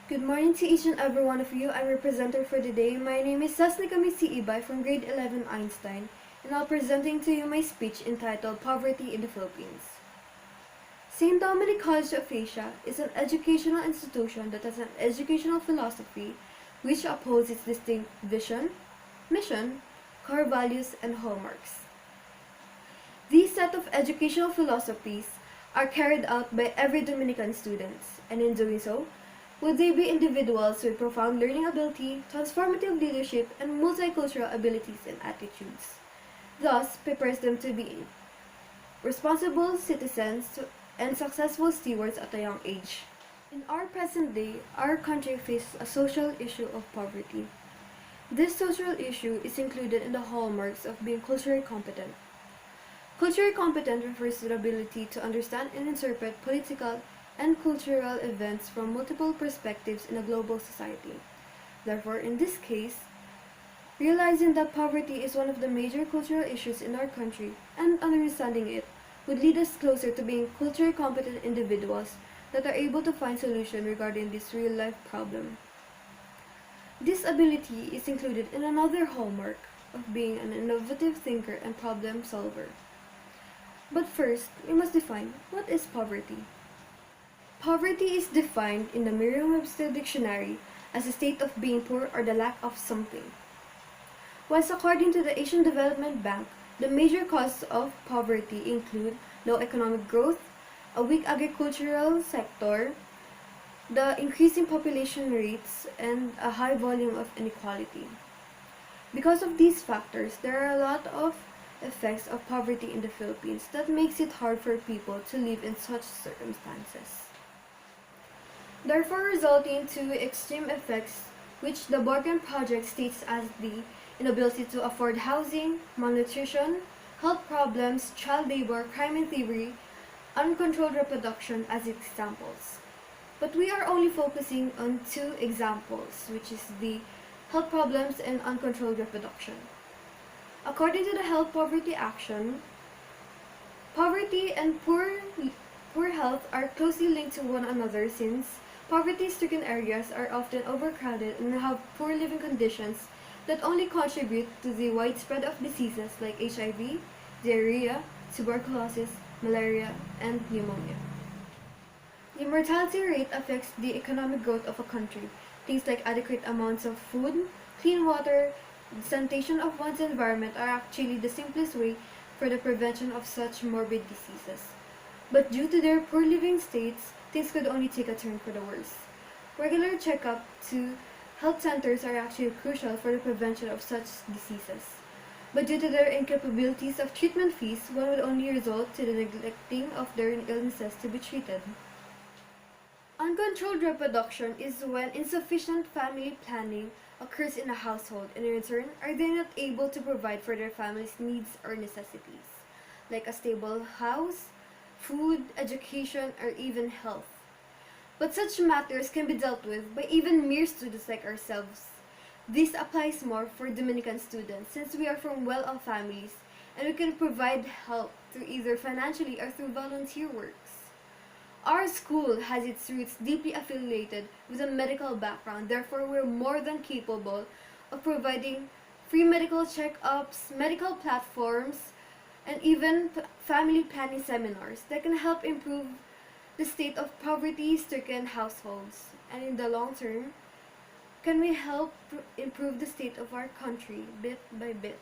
Good morning to each and every one of you. I'm your presenter for today. My name is Sasnika Missy Ibay from grade 11 Einstein, and I'll presenting to you my speech entitled Poverty in the Philippines. St. Dominic College of Asia is an educational institution that has an educational philosophy which upholds its distinct vision, mission, core values, and hallmarks. These set of educational philosophies are carried out by every Dominican students, and in doing so, would they be individuals with profound learning ability, transformative leadership, and multicultural abilities and attitudes. Thus, prepares them to be responsible citizens and successful stewards at a young age. In our present day, our country faces a social issue of poverty. This social issue is included in the hallmarks of being culturally competent. Culturally competent refers to the ability to understand and interpret political and cultural events from multiple perspectives in a global society. Therefore, in this case, realizing that poverty is one of the major cultural issues in our country and understanding it would lead us closer to being culturally competent individuals that are able to find solutions regarding this real-life problem. This ability is included in another hallmark of being an innovative thinker and problem solver. But first, we must define what is poverty. Poverty is defined in the Merriam-Webster dictionary as a state of being poor or the lack of something. Whilst according to the Asian Development Bank, the major causes of poverty include low economic growth, a weak agricultural sector, the increasing population rates, and a high volume of inequality. Because of these factors, there are a lot of effects of poverty in the Philippines that makes it hard for people to live in such circumstances. Therefore, resulting to extreme effects which the Borgen Project states as the inability to afford housing, malnutrition, health problems, child labor, crime and thievery, uncontrolled reproduction as examples. But we are only focusing on two examples, which is the health problems and uncontrolled reproduction. According to the Health Poverty Action, poverty and poor health are closely linked to one another since poverty-stricken areas are often overcrowded and have poor living conditions that only contribute to the widespread of diseases like HIV, diarrhea, tuberculosis, malaria, and pneumonia. The mortality rate affects the economic growth of a country. Things like adequate amounts of food, clean water, sanitation of one's environment are actually the simplest way for the prevention of such morbid diseases. But due to their poor living states, things could only take a turn for the worse. Regular checkup to health centers are actually crucial for the prevention of such diseases. But due to their incapabilities of treatment fees, one would only result to the neglecting of their illnesses to be treated. Uncontrolled reproduction is when insufficient family planning occurs in a household, and in return, are they not able to provide for their family's needs or necessities, like a stable house, food, education, or even health. But such matters can be dealt with by even mere students like ourselves. This applies more for Dominican students since we are from well-off families and we can provide help through either financially or through volunteer works. Our school has its roots deeply affiliated with a medical background, therefore we're more than capable of providing free medical checkups, medical platforms, and even family planning seminars that can help improve the state of poverty-stricken households. And in the long term, can we help improve the state of our country bit by bit?